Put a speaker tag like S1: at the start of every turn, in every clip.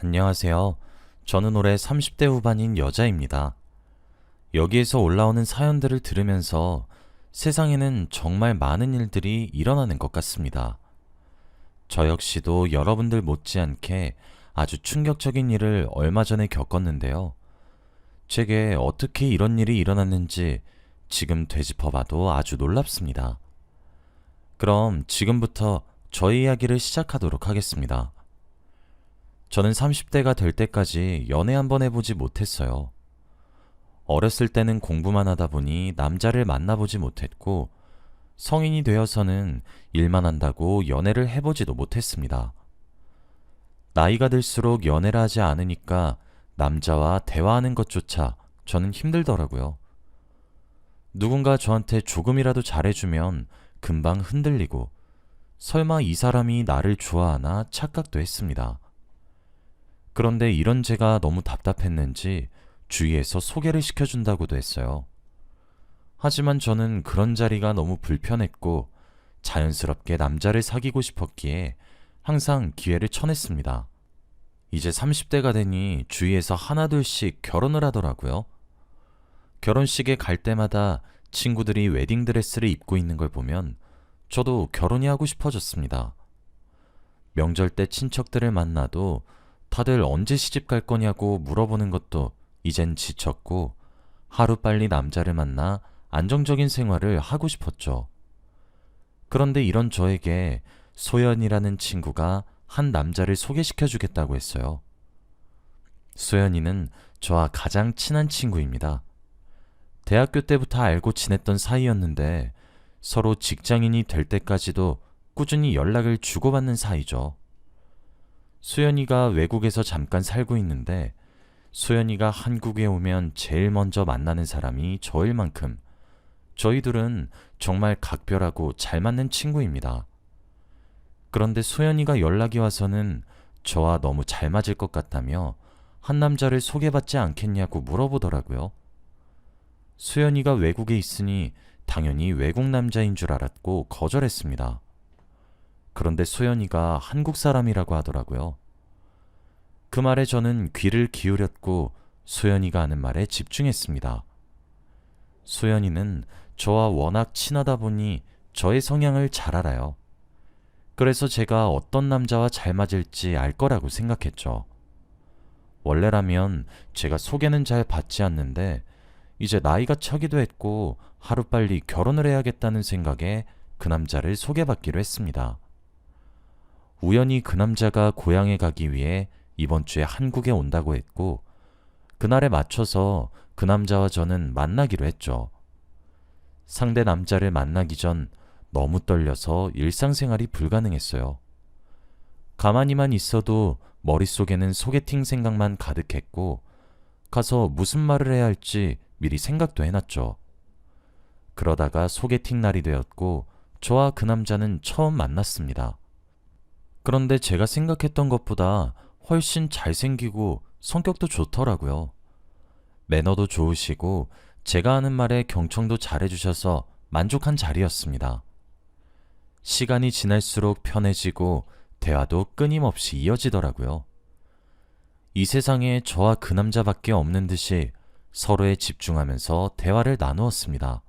S1: 안녕하세요. 저는 올해 30대 후반인 여자입니다. 여기에서 올라오는 사연들을 들으면서 세상에는 정말 많은 일들이 일어나는 것 같습니다. 저 역시도 여러분들 못지않게 아주 충격적인 일을 얼마 전에 겪었는데요. 제게 어떻게 이런 일이 일어났는지 지금 되짚어봐도 아주 놀랍습니다. 그럼 지금부터 저희 이야기를 시작하도록 하겠습니다. 저는 30대가 될 때까지 연애 한 번 해보지 못했어요. 어렸을 때는 공부만 하다 보니 남자를 만나보지 못했고, 성인이 되어서는 일만 한다고 연애를 해보지도 못했습니다. 나이가 들수록 연애를 하지 않으니까 남자와 대화하는 것조차 저는 힘들더라고요. 누군가 저한테 조금이라도 잘해주면 금방 흔들리고, 설마 이 사람이 나를 좋아하나 착각도 했습니다. 그런데 이런 제가 너무 답답했는지 주위에서 소개를 시켜준다고도 했어요. 하지만 저는 그런 자리가 너무 불편했고 자연스럽게 남자를 사귀고 싶었기에 항상 기회를 쳐냈습니다. 이제 30대가 되니 주위에서 하나둘씩 결혼을 하더라고요. 결혼식에 갈 때마다 친구들이 웨딩드레스를 입고 있는 걸 보면 저도 결혼이 하고 싶어졌습니다. 명절 때 친척들을 만나도 다들 언제 시집 갈 거냐고 물어보는 것도 이젠 지쳤고, 하루빨리 남자를 만나 안정적인 생활을 하고 싶었죠. 그런데 이런 저에게 소연이라는 친구가 한 남자를 소개시켜 주겠다고 했어요. 소연이는 저와 가장 친한 친구입니다. 대학교 때부터 알고 지냈던 사이였는데 서로 직장인이 될 때까지도 꾸준히 연락을 주고받는 사이죠. 수연이가 외국에서 잠깐 살고 있는데 수연이가 한국에 오면 제일 먼저 만나는 사람이 저일 만큼 저희 둘은 정말 각별하고 잘 맞는 친구입니다. 그런데 수연이가 연락이 와서는 저와 너무 잘 맞을 것 같다며 한 남자를 소개받지 않겠냐고 물어보더라고요. 수연이가 외국에 있으니 당연히 외국 남자인 줄 알았고 거절했습니다. 그런데 수연이가 한국 사람이라고 하더라고요. 그 말에 저는 귀를 기울였고 수연이가 하는 말에 집중했습니다. 수연이는 저와 워낙 친하다 보니 저의 성향을 잘 알아요. 그래서 제가 어떤 남자와 잘 맞을지 알 거라고 생각했죠. 원래라면 제가 소개는 잘 받지 않는데 이제 나이가 차기도 했고 하루빨리 결혼을 해야겠다는 생각에 그 남자를 소개받기로 했습니다. 우연히 그 남자가 고향에 가기 위해 이번 주에 한국에 온다고 했고, 그날에 맞춰서 그 남자와 저는 만나기로 했죠. 상대 남자를 만나기 전 너무 떨려서 일상생활이 불가능했어요. 가만히만 있어도 머릿속에는 소개팅 생각만 가득했고, 가서 무슨 말을 해야 할지 미리 생각도 해놨죠. 그러다가 소개팅 날이 되었고, 저와 그 남자는 처음 만났습니다. 그런데 제가 생각했던 것보다 훨씬 잘생기고 성격도 좋더라고요. 매너도 좋으시고 제가 하는 말에 경청도 잘해주셔서 만족한 자리였습니다. 시간이 지날수록 편해지고 대화도 끊임없이 이어지더라고요. 이 세상에 저와 그 남자밖에 없는 듯이 서로에 집중하면서 대화를 나누었습니다.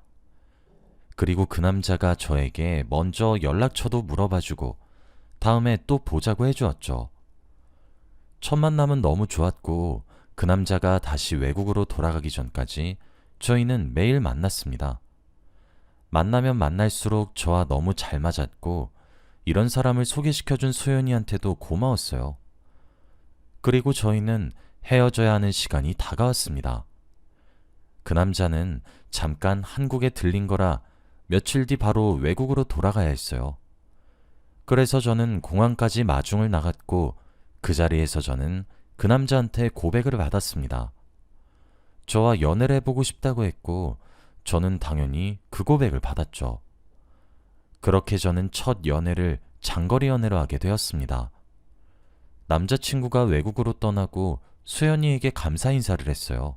S1: 그리고 그 남자가 저에게 먼저 연락처도 물어봐주고 다음에 또 보자고 해주었죠. 첫 만남은 너무 좋았고 그 남자가 다시 외국으로 돌아가기 전까지 저희는 매일 만났습니다. 만나면 만날수록 저와 너무 잘 맞았고 이런 사람을 소개시켜준 소연이한테도 고마웠어요. 그리고 저희는 헤어져야 하는 시간이 다가왔습니다. 그 남자는 잠깐 한국에 들린 거라 며칠 뒤 바로 외국으로 돌아가야 했어요. 그래서 저는 공항까지 마중을 나갔고 그 자리에서 저는 그 남자한테 고백을 받았습니다. 저와 연애를 해보고 싶다고 했고 저는 당연히 그 고백을 받았죠. 그렇게 저는 첫 연애를 장거리 연애로 하게 되었습니다. 남자친구가 외국으로 떠나고 수연이에게 감사 인사를 했어요.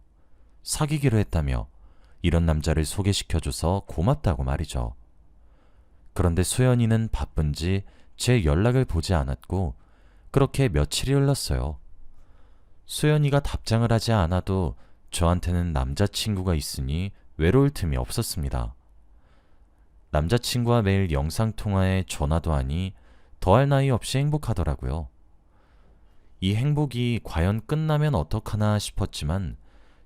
S1: 사귀기로 했다며 이런 남자를 소개시켜줘서 고맙다고 말이죠. 그런데 수연이는 바쁜지 제 연락을 보지 않았고 그렇게 며칠이 흘렀어요. 수연이가 답장을 하지 않아도 저한테는 남자친구가 있으니 외로울 틈이 없었습니다. 남자친구와 매일 영상통화에 전화도 하니 더할 나위 없이 행복하더라고요. 이 행복이 과연 끝나면 어떡하나 싶었지만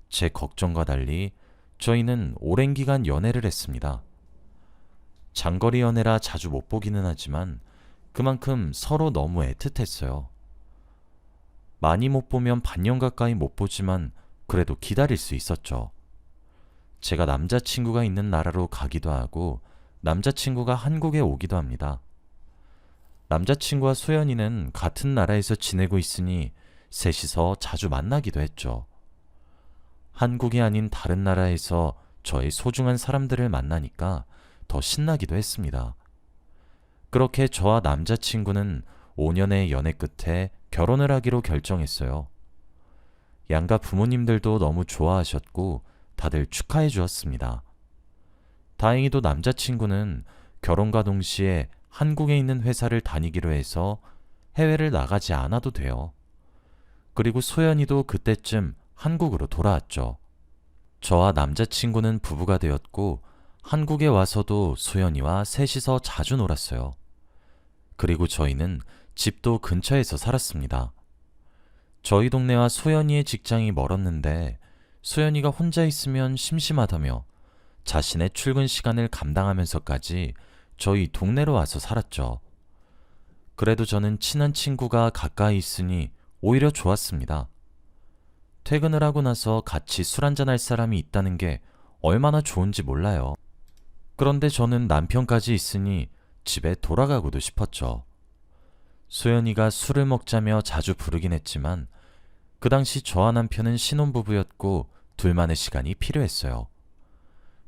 S1: 제 걱정과 달리 저희는 오랜 기간 연애를 했습니다. 장거리 연애라 자주 못 보기는 하지만 그만큼 서로 너무 애틋했어요. 많이 못 보면 반년 가까이 못 보지만 그래도 기다릴 수 있었죠. 제가 남자친구가 있는 나라로 가기도 하고 남자친구가 한국에 오기도 합니다. 남자친구와 소연이는 같은 나라에서 지내고 있으니 셋이서 자주 만나기도 했죠. 한국이 아닌 다른 나라에서 저의 소중한 사람들을 만나니까 더 신나기도 했습니다. 그렇게 저와 남자친구는 5년의 연애 끝에 결혼을 하기로 결정했어요. 양가 부모님들도 너무 좋아하셨고 다들 축하해 주었습니다. 다행히도 남자친구는 결혼과 동시에 한국에 있는 회사를 다니기로 해서 해외를 나가지 않아도 돼요. 그리고 소연이도 그때쯤 한국으로 돌아왔죠. 저와 남자친구는 부부가 되었고 한국에 와서도 소연이와 셋이서 자주 놀았어요. 그리고 저희는 집도 근처에서 살았습니다. 저희 동네와 소연이의 직장이 멀었는데 소연이가 혼자 있으면 심심하다며 자신의 출근 시간을 감당하면서까지 저희 동네로 와서 살았죠. 그래도 저는 친한 친구가 가까이 있으니 오히려 좋았습니다. 퇴근을 하고 나서 같이 술 한잔할 사람이 있다는 게 얼마나 좋은지 몰라요. 그런데 저는 남편까지 있으니 집에 돌아가고도 싶었죠. 소연이가 술을 먹자며 자주 부르긴 했지만 그 당시 저와 남편은 신혼부부였고 둘만의 시간이 필요했어요.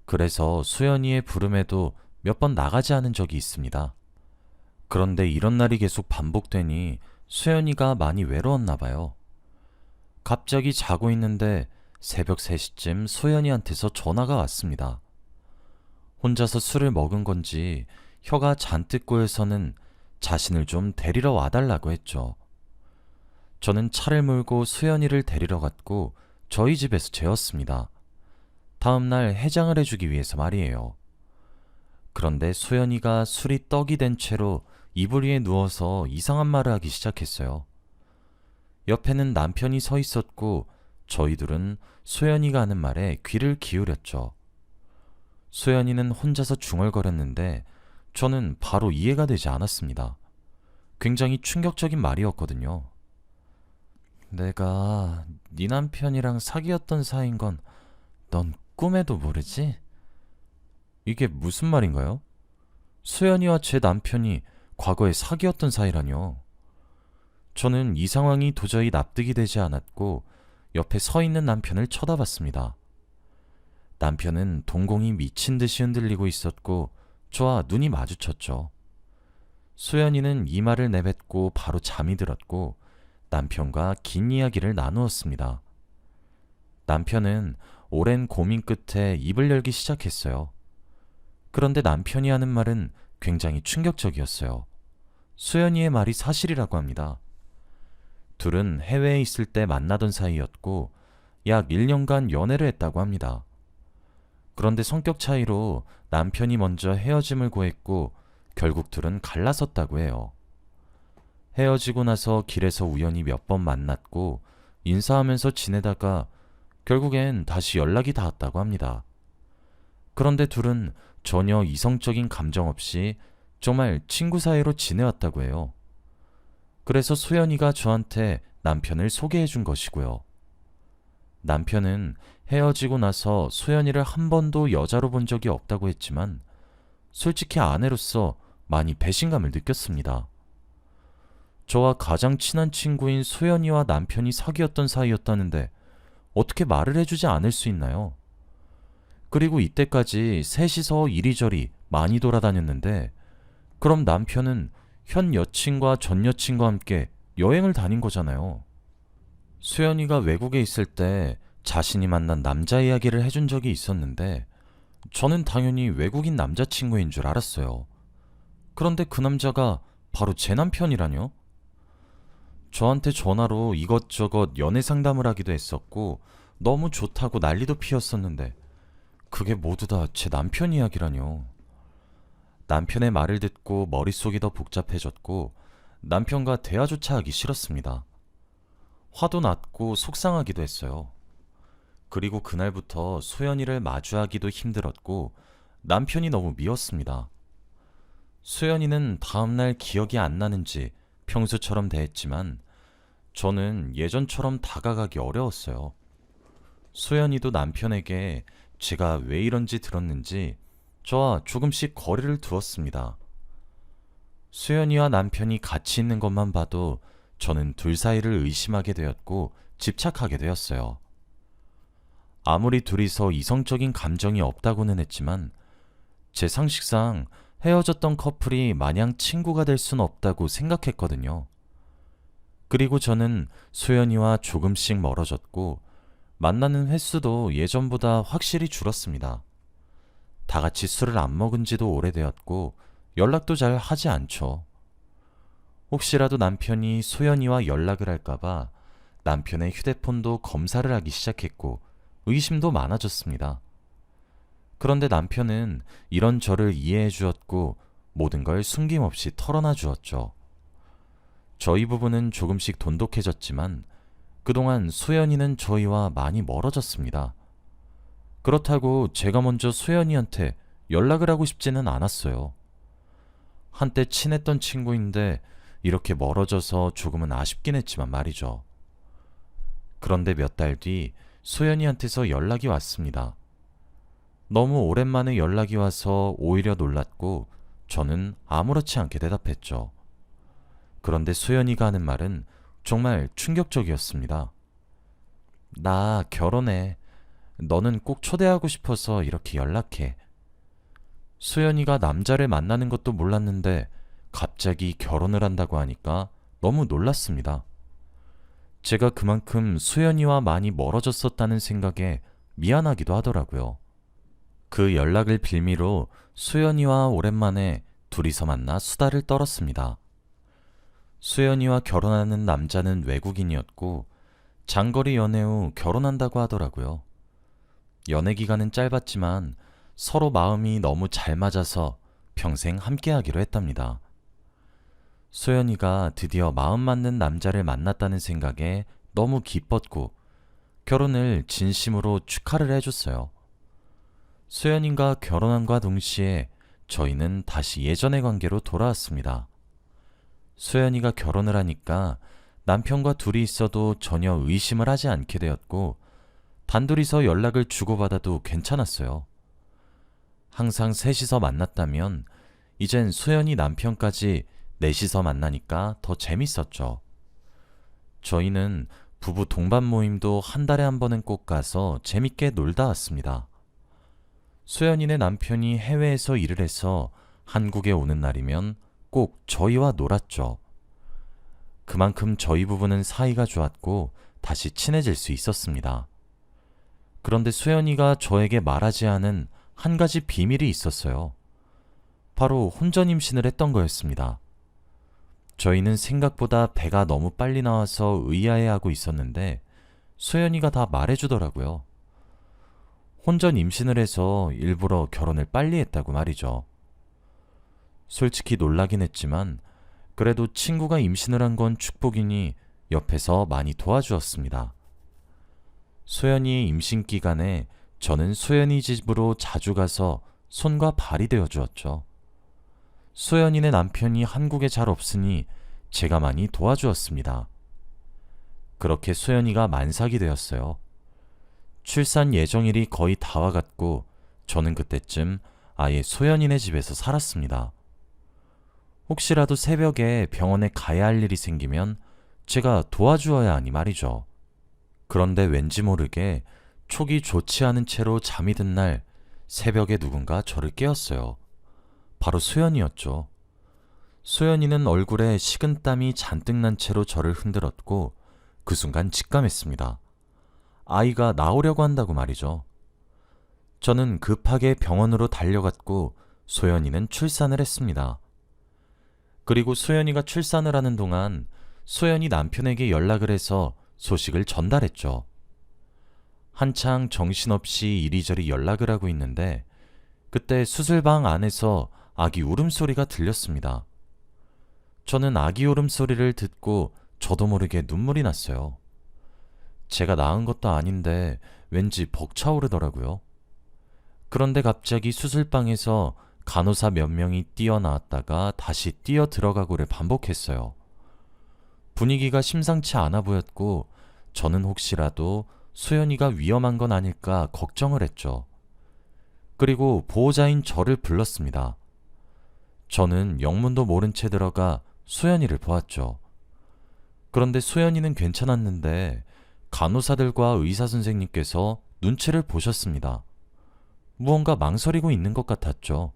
S1: 그래서 소연이의 부름에도 몇 번 나가지 않은 적이 있습니다. 그런데 이런 날이 계속 반복되니 소연이가 많이 외로웠나 봐요. 갑자기 자고 있는데 새벽 3시쯤 소연이한테서 전화가 왔습니다. 혼자서 술을 먹은 건지 혀가 잔뜩 고여서는 자신을 좀 데리러 와달라고 했죠. 저는 차를 몰고 소연이를 데리러 갔고 저희 집에서 재웠습니다. 다음 날 해장을 해주기 위해서 말이에요. 그런데 소연이가 술이 떡이 된 채로 이불 위에 누워서 이상한 말을 하기 시작했어요. 옆에는 남편이 서 있었고 저희 둘은 소연이가 하는 말에 귀를 기울였죠. 소연이는 혼자서 중얼거렸는데 저는 바로 이해가 되지 않았습니다. 굉장히 충격적인 말이었거든요. 내가 네 남편이랑 사귀었던 사이인 건 넌 꿈에도 모르지? 이게 무슨 말인가요? 소연이와 제 남편이 과거에 사귀었던 사이라뇨. 저는 이 상황이 도저히 납득이 되지 않았고 옆에 서 있는 남편을 쳐다봤습니다. 남편은 동공이 미친 듯이 흔들리고 있었고 저와 눈이 마주쳤죠. 소연이는 이 말을 내뱉고 바로 잠이 들었고 남편과 긴 이야기를 나누었습니다. 남편은 오랜 고민 끝에 입을 열기 시작했어요. 그런데 남편이 하는 말은 굉장히 충격적이었어요. 소연이의 말이 사실이라고 합니다. 둘은 해외에 있을 때 만나던 사이였고 약 1년간 연애를 했다고 합니다. 그런데 성격 차이로 남편이 먼저 헤어짐을 고했고 결국 둘은 갈라섰다고 해요. 헤어지고 나서 길에서 우연히 몇 번 만났고 인사하면서 지내다가 결국엔 다시 연락이 닿았다고 합니다. 그런데 둘은 전혀 이성적인 감정 없이 정말 친구 사이로 지내왔다고 해요. 그래서 소연이가 저한테 남편을 소개해 준 것이고요. 남편은 헤어지고 나서 소연이를 한 번도 여자로 본 적이 없다고 했지만 솔직히 아내로서 많이 배신감을 느꼈습니다. 저와 가장 친한 친구인 소연이와 남편이 사귀었던 사이였다는데 어떻게 말을 해주지 않을 수 있나요? 그리고 이때까지 셋이서 이리저리 많이 돌아다녔는데 그럼 남편은 현 여친과 전 여친과 함께 여행을 다닌 거잖아요. 수연이가 외국에 있을 때 자신이 만난 남자 이야기를 해준 적이 있었는데 저는 당연히 외국인 남자친구인 줄 알았어요. 그런데 그 남자가 바로 제 남편이라뇨? 저한테 전화로 이것저것 연애 상담을 하기도 했었고 너무 좋다고 난리도 피웠었는데 그게 모두 다 제 남편 이야기라뇨. 남편의 말을 듣고 머릿속이 더 복잡해졌고 남편과 대화조차 하기 싫었습니다. 화도 났고 속상하기도 했어요. 그리고 그날부터 소연이를 마주하기도 힘들었고 남편이 너무 미웠습니다. 소연이는 다음날 기억이 안 나는지 평소처럼 대했지만 저는 예전처럼 다가가기 어려웠어요. 소연이도 남편에게 제가 왜 이런지 들었는지 저와 조금씩 거리를 두었습니다. 수연이와 남편이 같이 있는 것만 봐도 저는 둘 사이를 의심하게 되었고 집착하게 되었어요. 아무리 둘이서 이성적인 감정이 없다고는 했지만 제 상식상 헤어졌던 커플이 마냥 친구가 될 순 없다고 생각했거든요. 그리고 저는 소연이와 조금씩 멀어졌고 만나는 횟수도 예전보다 확실히 줄었습니다. 다 같이 술을 안 먹은 지도 오래되었고 연락도 잘 하지 않죠. 혹시라도 남편이 소연이와 연락을 할까봐 남편의 휴대폰도 검사를 하기 시작했고 의심도 많아졌습니다. 그런데 남편은 이런 저를 이해해 주었고 모든 걸 숨김없이 털어놔 주었죠. 저희 부부는 조금씩 돈독해졌지만 그동안 소연이는 저희와 많이 멀어졌습니다. 그렇다고 제가 먼저 소연이한테 연락을 하고 싶지는 않았어요. 한때 친했던 친구인데 이렇게 멀어져서 조금은 아쉽긴 했지만 말이죠. 그런데 몇 달 뒤 소연이한테서 연락이 왔습니다. 너무 오랜만에 연락이 와서 오히려 놀랐고 저는 아무렇지 않게 대답했죠. 그런데 소연이가 하는 말은 정말 충격적이었습니다. 나 결혼해. 너는 꼭 초대하고 싶어서 이렇게 연락해. 소연이가 남자를 만나는 것도 몰랐는데 갑자기 결혼을 한다고 하니까 너무 놀랐습니다. 제가 그만큼 소연이와 많이 멀어졌었다는 생각에 미안하기도 하더라고요. 그 연락을 빌미로 소연이와 오랜만에 둘이서 만나 수다를 떨었습니다. 소연이와 결혼하는 남자는 외국인이었고 장거리 연애 후 결혼한다고 하더라고요. 연애 기간은 짧았지만 서로 마음이 너무 잘 맞아서 평생 함께하기로 했답니다. 소연이가 드디어 마음 맞는 남자를 만났다는 생각에 너무 기뻤고 결혼을 진심으로 축하를 해줬어요. 소연이가 결혼함과 동시에 저희는 다시 예전의 관계로 돌아왔습니다. 소연이가 결혼을 하니까 남편과 둘이 있어도 전혀 의심을 하지 않게 되었고 단둘이서 연락을 주고받아도 괜찮았어요. 항상 셋이서 만났다면 이젠 소연이 남편까지 넷이서 만나니까 더 재밌었죠. 저희는 부부 동반 모임도 한 달에 한 번은 꼭 가서 재밌게 놀다 왔습니다. 소연이네 남편이 해외에서 일을 해서 한국에 오는 날이면 꼭 저희와 놀았죠. 그만큼 저희 부부는 사이가 좋았고 다시 친해질 수 있었습니다. 그런데 소연이가 저에게 말하지 않은 한 가지 비밀이 있었어요. 바로 혼전 임신을 했던 거였습니다. 저희는 생각보다 배가 너무 빨리 나와서 의아해하고 있었는데 소연이가 다 말해주더라고요. 혼전 임신을 해서 일부러 결혼을 빨리 했다고 말이죠. 솔직히 놀라긴 했지만 그래도 친구가 임신을 한 건 축복이니 옆에서 많이 도와주었습니다. 소연이의 임신 기간에 저는 소연이 집으로 자주 가서 손과 발이 되어 주었죠. 소연이네 남편이 한국에 잘 없으니 제가 많이 도와주었습니다. 그렇게 소연이가 만삭이 되었어요. 출산 예정일이 거의 다 와갔고 저는 그때쯤 아예 소연이네 집에서 살았습니다. 혹시라도 새벽에 병원에 가야 할 일이 생기면 제가 도와주어야 하니 말이죠. 그런데 왠지 모르게 촉이 좋지 않은 채로 잠이 든 날 새벽에 누군가 저를 깨웠어요. 바로 소연이었죠. 소연이는 얼굴에 식은땀이 잔뜩 난 채로 저를 흔들었고 그 순간 직감했습니다. 아이가 나오려고 한다고 말이죠. 저는 급하게 병원으로 달려갔고 소연이는 출산을 했습니다. 그리고 소연이가 출산을 하는 동안 소연이 남편에게 연락을 해서 소식을 전달했죠. 한창 정신없이 이리저리 연락을 하고 있는데 그때 수술방 안에서 아기 울음소리가 들렸습니다. 저는 아기 울음소리를 듣고 저도 모르게 눈물이 났어요. 제가 낳은 것도 아닌데 왠지 벅차오르더라고요. 그런데 갑자기 수술방에서 간호사 몇 명이 뛰어나왔다가 다시 뛰어 들어가고를 반복했어요. 분위기가 심상치 않아 보였고 저는 혹시라도 소연이가 위험한 건 아닐까 걱정을 했죠. 그리고 보호자인 저를 불렀습니다. 저는 영문도 모른 채 들어가 소연이를 보았죠. 그런데 소연이는 괜찮았는데 간호사들과 의사 선생님께서 눈치를 보셨습니다. 무언가 망설이고 있는 것 같았죠.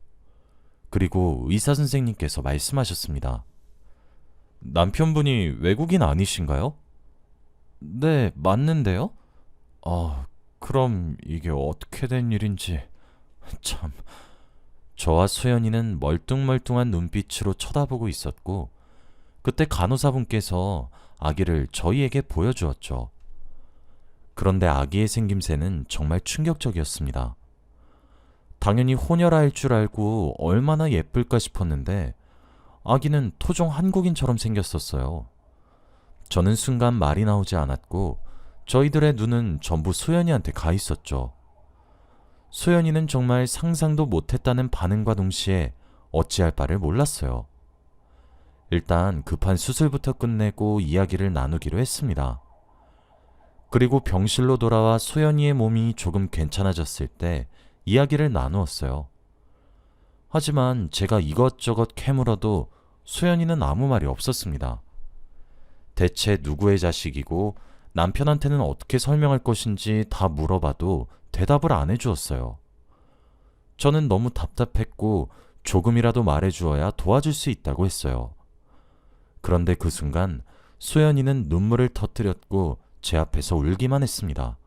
S1: 그리고 의사 선생님께서 말씀하셨습니다. 남편분이 외국인 아니신가요? 네, 맞는데요? 그럼 이게 어떻게 된 일인지 참. 저와 소연이는 멀뚱멀뚱한 눈빛으로 쳐다보고 있었고 그때 간호사분께서 아기를 저희에게 보여주었죠. 그런데 아기의 생김새는 정말 충격적이었습니다. 당연히 혼혈아일 줄 알고 얼마나 예쁠까 싶었는데 아기는 토종 한국인처럼 생겼었어요. 저는 순간 말이 나오지 않았고 저희들의 눈은 전부 소연이한테 가 있었죠. 소연이는 정말 상상도 못했다는 반응과 동시에 어찌할 바를 몰랐어요. 일단 급한 수술부터 끝내고 이야기를 나누기로 했습니다. 그리고 병실로 돌아와 소연이의 몸이 조금 괜찮아졌을 때 이야기를 나누었어요. 하지만 제가 이것저것 캐물어도 소연이는 아무 말이 없었습니다. 대체 누구의 자식이고 남편한테는 어떻게 설명할 것인지 다 물어봐도 대답을 안 해주었어요. 저는 너무 답답했고 조금이라도 말해주어야 도와줄 수 있다고 했어요. 그런데 그 순간 소연이는 눈물을 터뜨렸고 제 앞에서 울기만 했습니다.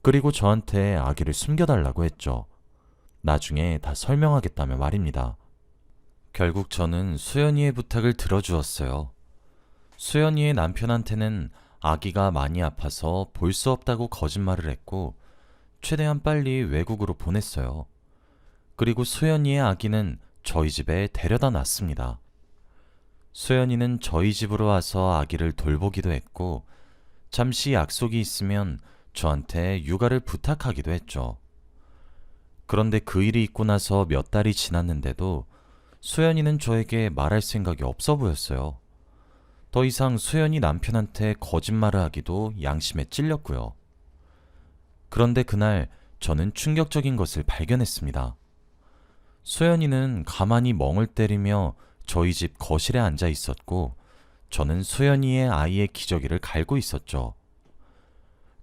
S1: 그리고 저한테 아기를 숨겨달라고 했죠. 나중에 다 설명하겠다며 말입니다. 결국 저는 소연이의 부탁을 들어주었어요. 소연이의 남편한테는 아기가 많이 아파서 볼 수 없다고 거짓말을 했고 최대한 빨리 외국으로 보냈어요. 그리고 소연이의 아기는 저희 집에 데려다 놨습니다. 소연이는 저희 집으로 와서 아기를 돌보기도 했고 잠시 약속이 있으면 저한테 육아를 부탁하기도 했죠. 그런데 그 일이 있고 나서 몇 달이 지났는데도 소연이는 저에게 말할 생각이 없어 보였어요. 더 이상 소연이 남편한테 거짓말을 하기도 양심에 찔렸고요. 그런데 그날 저는 충격적인 것을 발견했습니다. 소연이는 가만히 멍을 때리며 저희 집 거실에 앉아 있었고 저는 소연이의 아이의 기저귀를 갈고 있었죠.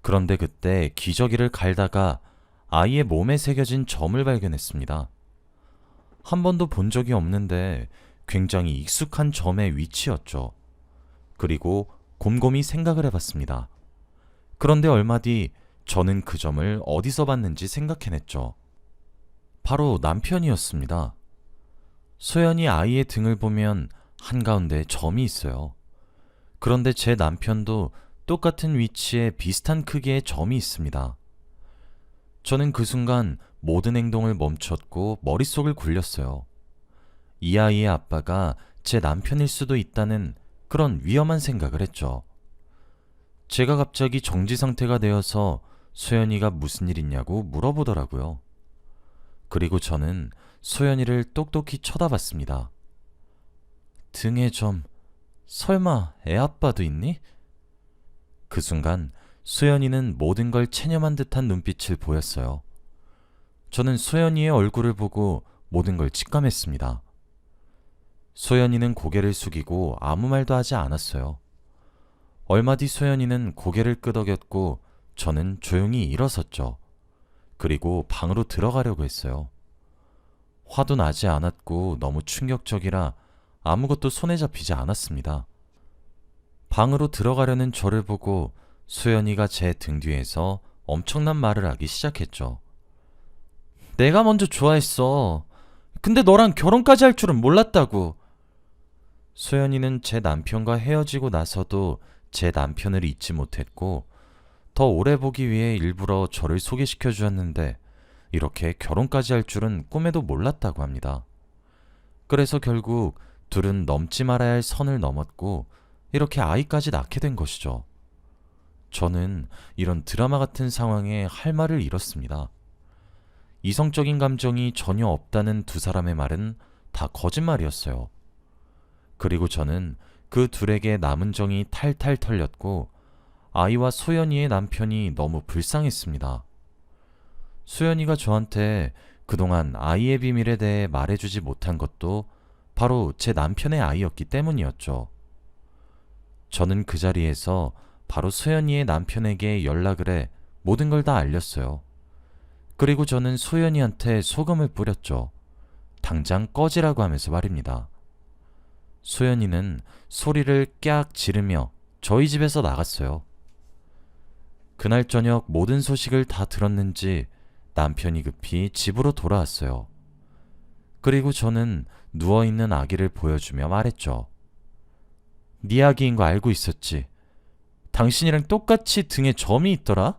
S1: 그런데 그때 기저귀를 갈다가 아이의 몸에 새겨진 점을 발견했습니다. 한 번도 본 적이 없는데 굉장히 익숙한 점의 위치였죠. 그리고 곰곰이 생각을 해봤습니다. 그런데 얼마 뒤 저는 그 점을 어디서 봤는지 생각해냈죠. 바로 남편이었습니다. 소연이 아이의 등을 보면 한가운데 점이 있어요. 그런데 제 남편도 똑같은 위치에 비슷한 크기의 점이 있습니다. 저는 그 순간 모든 행동을 멈췄고 머릿속을 굴렸어요. 이 아이의 아빠가 제 남편일 수도 있다는 그런 위험한 생각을 했죠. 제가 갑자기 정지 상태가 되어서 소연이가 무슨 일 있냐고 물어보더라고요. 그리고 저는 소연이를 똑똑히 쳐다봤습니다. 등에 점, 설마 애 아빠도 있니? 그 순간 소연이는 모든 걸 체념한 듯한 눈빛을 보였어요. 저는 소연이의 얼굴을 보고 모든 걸 직감했습니다. 소연이는 고개를 숙이고 아무 말도 하지 않았어요. 얼마 뒤 소연이는 고개를 끄덕였고 저는 조용히 일어섰죠. 그리고 방으로 들어가려고 했어요. 화도 나지 않았고 너무 충격적이라 아무것도 손에 잡히지 않았습니다. 방으로 들어가려는 저를 보고 소연이가 제 등 뒤에서 엄청난 말을 하기 시작했죠. 내가 먼저 좋아했어. 근데 너랑 결혼까지 할 줄은 몰랐다고. 소연이는 제 남편과 헤어지고 나서도 제 남편을 잊지 못했고 더 오래 보기 위해 일부러 저를 소개시켜 주었는데 이렇게 결혼까지 할 줄은 꿈에도 몰랐다고 합니다. 그래서 결국 둘은 넘지 말아야 할 선을 넘었고 이렇게 아이까지 낳게 된 것이죠. 저는 이런 드라마 같은 상황에 할 말을 잃었습니다. 이성적인 감정이 전혀 없다는 두 사람의 말은 다 거짓말이었어요. 그리고 저는 그 둘에게 남은 정이 탈탈 털렸고 아이와 소연이의 남편이 너무 불쌍했습니다. 소연이가 저한테 그동안 아이의 비밀에 대해 말해주지 못한 것도 바로 제 남편의 아이였기 때문이었죠. 저는 그 자리에서 바로 소연이의 남편에게 연락을 해 모든 걸 다 알렸어요. 그리고 저는 소연이한테 소금을 뿌렸죠. 당장 꺼지라고 하면서 말입니다. 소연이는 소리를 깍 지르며 저희 집에서 나갔어요. 그날 저녁 모든 소식을 다 들었는지 남편이 급히 집으로 돌아왔어요. 그리고 저는 누워있는 아기를 보여주며 말했죠. 네 아기인 거 알고 있었지? 당신이랑 똑같이 등에 점이 있더라?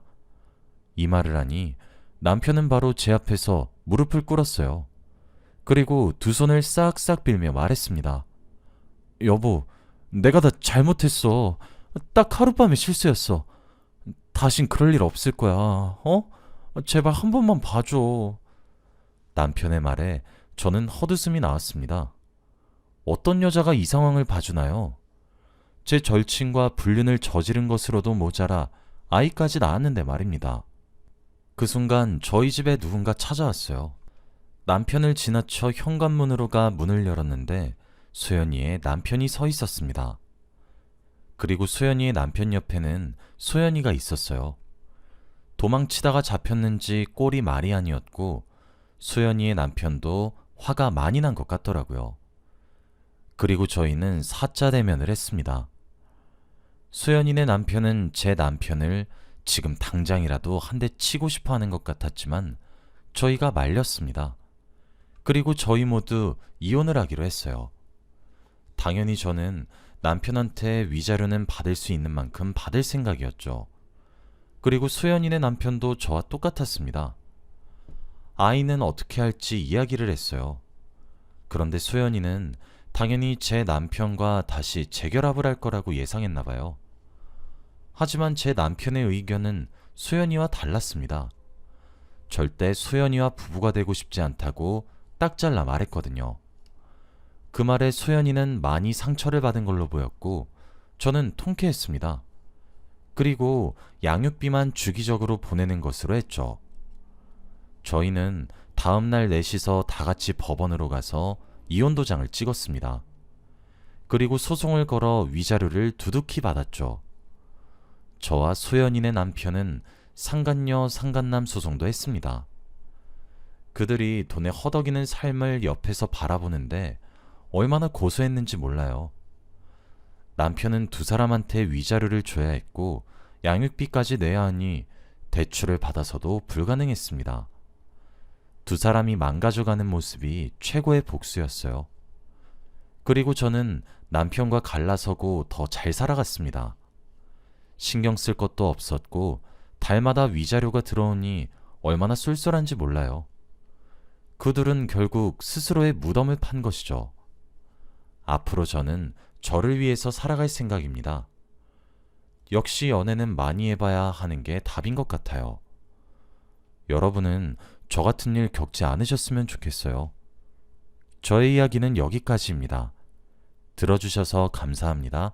S1: 이 말을 하니 남편은 바로 제 앞에서 무릎을 꿇었어요. 그리고 두 손을 싹싹 빌며 말했습니다. 여보, 내가 다 잘못했어. 딱 하룻밤의 실수였어. 다신 그럴 일 없을 거야. 어? 제발 한 번만 봐줘. 남편의 말에 저는 헛웃음이 나왔습니다. 어떤 여자가 이 상황을 봐주나요? 제 절친과 불륜을 저지른 것으로도 모자라 아이까지 낳았는데 말입니다. 그 순간 저희 집에 누군가 찾아왔어요. 남편을 지나쳐 현관문으로 가 문을 열었는데 소연이의 남편이 서 있었습니다. 그리고 소연이의 남편 옆에는 소연이가 있었어요. 도망치다가 잡혔는지 꼴이 말이 아니었고 소연이의 남편도 화가 많이 난 것 같더라고요. 그리고 저희는 사자 대면을 했습니다. 소연이네 남편은 제 남편을 지금 당장이라도 한 대 치고 싶어 하는 것 같았지만 저희가 말렸습니다. 그리고 저희 모두 이혼을 하기로 했어요. 당연히 저는 남편한테 위자료는 받을 수 있는 만큼 받을 생각이었죠. 그리고 소연이네 남편도 저와 똑같았습니다. 아이는 어떻게 할지 이야기를 했어요. 그런데 소연이는 당연히 제 남편과 다시 재결합을 할 거라고 예상했나 봐요. 하지만 제 남편의 의견은 소연이와 달랐습니다. 절대 소연이와 부부가 되고 싶지 않다고 딱 잘라 말했거든요. 그 말에 소연이는 많이 상처를 받은 걸로 보였고 저는 통쾌했습니다. 그리고 양육비만 주기적으로 보내는 것으로 했죠. 저희는 다음날 넷이서 다 같이 법원으로 가서 이혼 도장을 찍었습니다. 그리고 소송을 걸어 위자료를 두둑히 받았죠. 저와 소연이네 남편은 상간녀 상간남 소송도 했습니다. 그들이 돈에 허덕이는 삶을 옆에서 바라보는데 얼마나 고소했는지 몰라요. 남편은 두 사람한테 위자료를 줘야 했고 양육비까지 내야 하니 대출을 받아서도 불가능했습니다. 두 사람이 망가져가는 모습이 최고의 복수였어요. 그리고 저는 남편과 갈라서고 더 잘 살아갔습니다. 신경 쓸 것도 없었고 달마다 위자료가 들어오니 얼마나 쏠쏠한지 몰라요. 그들은 결국 스스로의 무덤을 판 것이죠. 앞으로 저는 저를 위해서 살아갈 생각입니다. 역시 연애는 많이 해봐야 하는 게 답인 것 같아요. 여러분은 저 같은 일 겪지 않으셨으면 좋겠어요. 저의 이야기는 여기까지입니다. 들어주셔서 감사합니다.